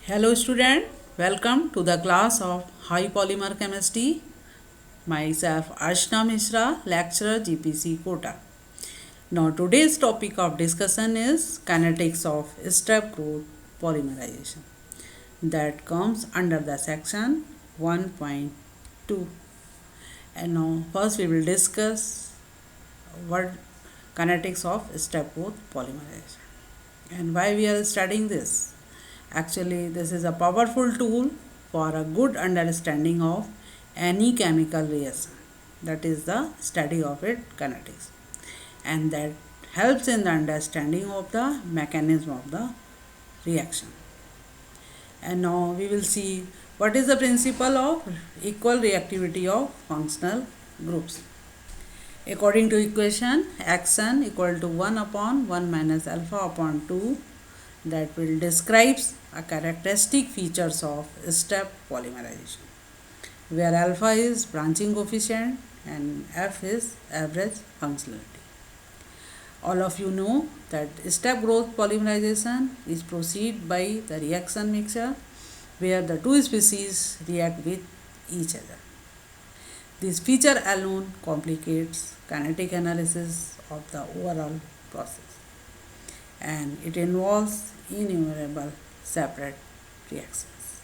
Hello student, welcome to the class of High Polymer Chemistry. Myself Ashna Mishra, lecturer GPC Kota. Now today's topic of discussion is kinetics of step growth polymerization. That comes under the section 1.2. And now first we will discuss what kinetics of step growth polymerization and why we are studying this. Actually, this is a powerful tool for a good understanding of any chemical reaction. That is the study of its kinetics, and that helps in the understanding of the mechanism of the reaction. And now we will see what is the principle of equal reactivity of functional groups. According to equation, action equal to 1 upon 1 minus alpha upon 2, that will describes a characteristic features of step polymerization, where alpha is branching coefficient and F is average functionality. All of you know that step growth polymerization is proceed by the reaction mixture, where the two species react with each other. This feature alone complicates kinetic analysis of the overall process, and it involves innumerable separate reactions.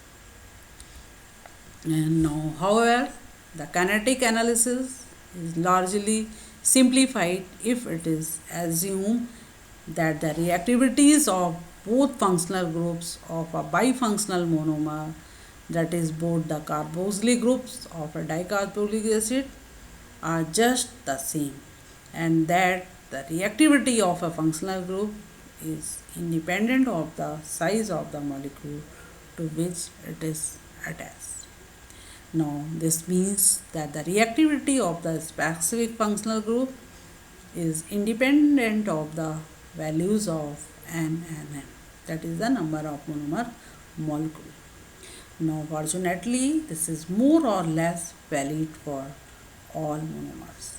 And now, however, the kinetic analysis is largely simplified if it is assumed that the reactivities of both functional groups of a bifunctional monomer, that is both the carboxylic groups of a dicarboxylic acid, are just the same, and that the reactivity of a functional group is independent of the size of the molecule to which it is attached. Now, this means that the reactivity of the specific functional group is independent of the values of N and M, that is the number of monomer molecule. Now, fortunately, this is more or less valid for all monomers,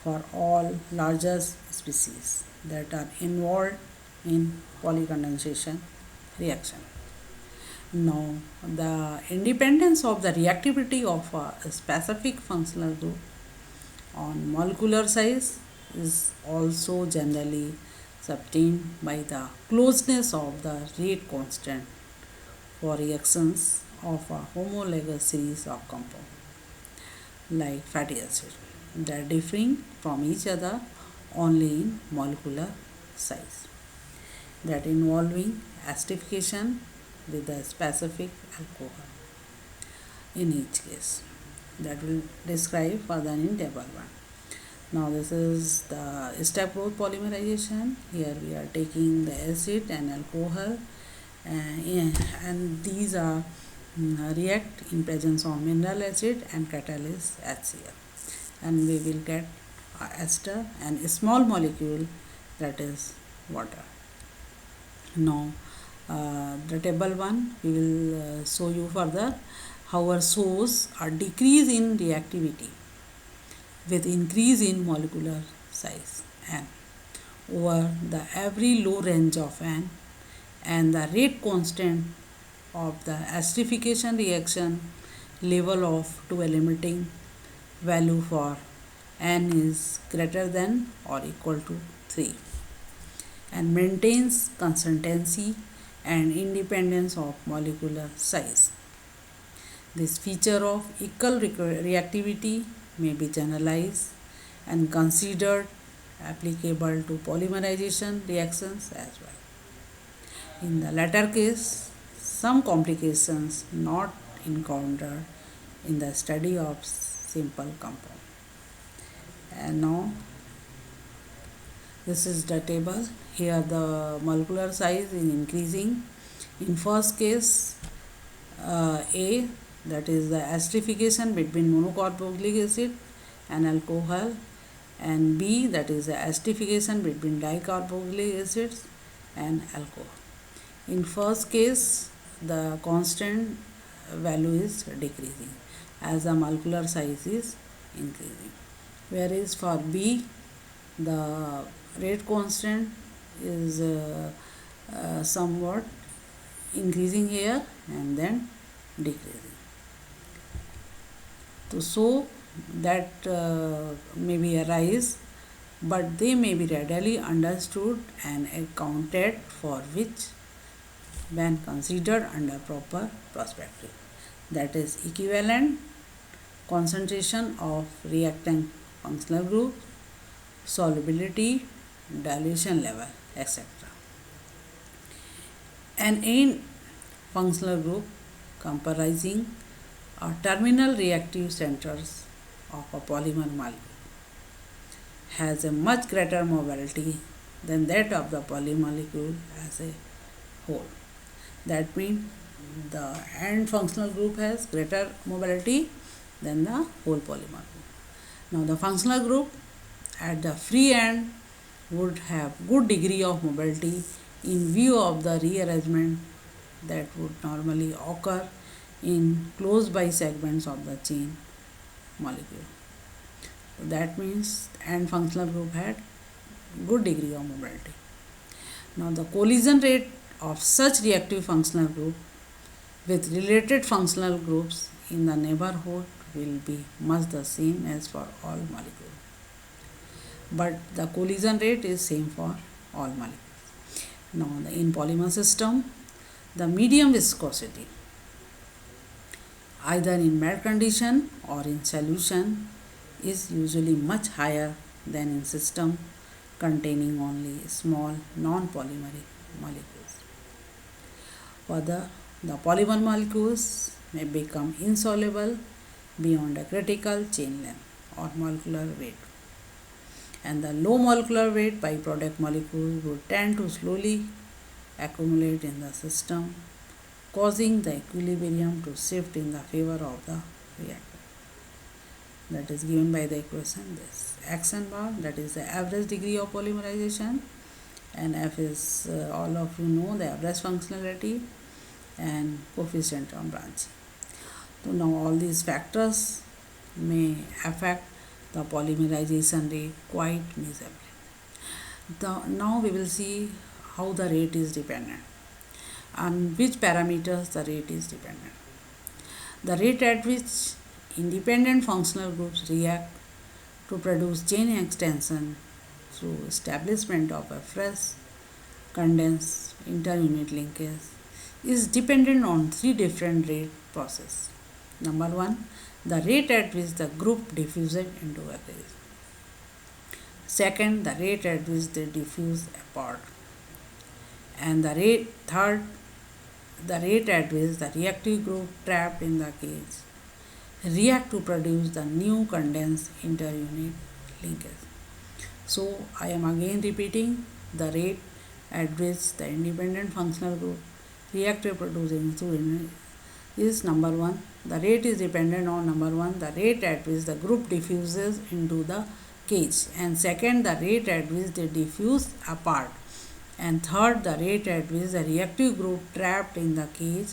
for all larger species that are involved in polycondensation reaction. Now, the independence of the reactivity of a specific functional group on molecular size is also generally obtained by the closeness of the rate constant for reactions of a homologous series of compounds like fatty acid that differing from each other only in molecular size, that involving acidification with a specific alcohol in each case. That will describe further in table 1. Now this is the step growth polymerization. Here we are taking the acid and alcohol, and these are react in presence of mineral acid and catalyst HCl, and we will get ester and a small molecule, that is water. Now the table 1 we will show you further how our shows a decrease in reactivity with increase in molecular size n over the every low range of n, and the rate constant of the acidification reaction level of to a limiting value for n is greater than or equal to 3, and maintains consistency and independence of molecular size. This feature of equal reactivity may be generalized and considered applicable to polymerization reactions as well. In the latter case, some complications not encountered in the study of simple compound. And now this is the table. Here the molecular size is increasing. In first case, A, that is the acidification between monocarboxylic acid and alcohol, and B, that is the acidification between dicarboxylic acids and alcohol. In first case, the constant value is decreasing as the molecular size is increasing, whereas for B, the rate constant is somewhat increasing here and then decreasing. So that may be arise, but they may be readily understood and accounted for which when considered under proper perspective. That is equivalent concentration of reactant functional group, solubility, dilution level, etc. An end functional group comprising terminal reactive centers of a polymer molecule has a much greater mobility than that of the polymolecule as a whole. That means the end functional group has greater mobility than the whole polymer group. Now the functional group at the free end would have good degree of mobility in view of the rearrangement that would normally occur in close by segments of the chain molecule. So that means end functional group had good degree of mobility. Now the collision rate of such reactive functional group with related functional groups in the neighborhood will be much the same as for all molecules. But the collision rate is same for all molecules. Now in polymer system, the medium viscosity either in melt condition or in solution is usually much higher than in system containing only small non-polymeric molecules. Further, the polymer molecules may become insoluble beyond a critical chain length or molecular weight, and the low molecular weight byproduct molecules would tend to slowly accumulate in the system, causing the equilibrium to shift in the favor of the reactor. That is given by the equation this x n bar, that is the average degree of polymerization, and f is all of you know the average functionality and coefficient of branching. So now all these factors may affect the polymerization rate quite measurably. Now we will see how the rate is dependent, on which parameters the rate is dependent. The rate at which independent functional groups react to produce chain extension through establishment of a fresh condensed interunit linkage is dependent on three different rate processes. Number one, the rate at which the group diffuses into a cage. Second, the rate at which they diffuse apart. And the rate at which the reactive group trapped in the cage react to produce the new condensed interunit linkage. So I am again repeating the rate at which the independent functional group react to produce interunit is number one. The rate is dependent on number one, the rate at which the group diffuses into the cage, and second, the rate at which they diffuse apart, and third, the rate at which the reactive group trapped in the cage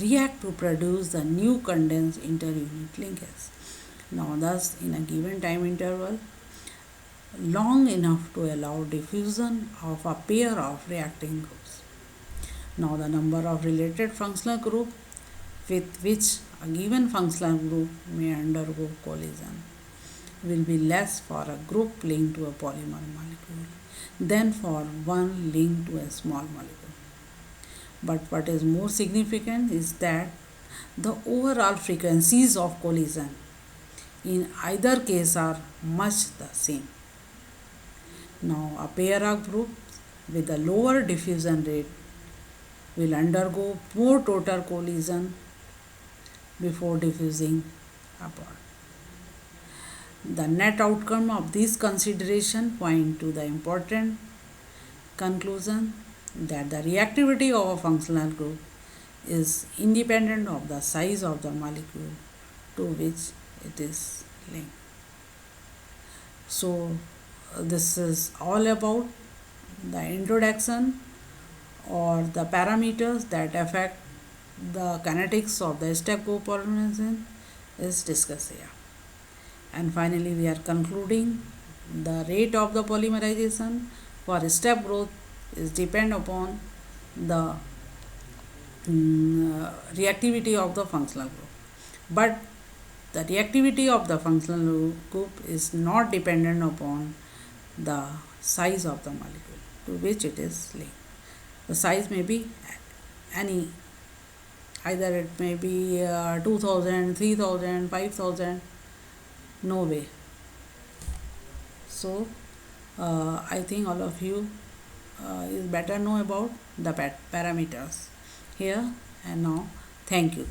react to produce the new condensed interunit linkage. Now thus in a given time interval long enough to allow diffusion of a pair of reacting groups. Now the number of related functional group with which a given functional group may undergo collision will be less for a group linked to a polymer molecule than for one linked to a small molecule. But what is more significant is that the overall frequencies of collision in either case are much the same. Now a pair of groups with a lower diffusion rate will undergo more total collision before diffusing apart. The net outcome of this consideration point to the important conclusion that the reactivity of a functional group is independent of the size of the molecule to which it is linked. So this is all about the introduction or the parameters that affect the kinetics of the step copolymerization is discussed here. And finally we are concluding the rate of the polymerization for step growth is depend upon the reactivity of the functional group. But the reactivity of the functional group is not dependent upon the size of the molecule to which it is linked. The size may be any, either it may be 2000, no way. So I think all of you is better know about the parameters here and now. Thank you.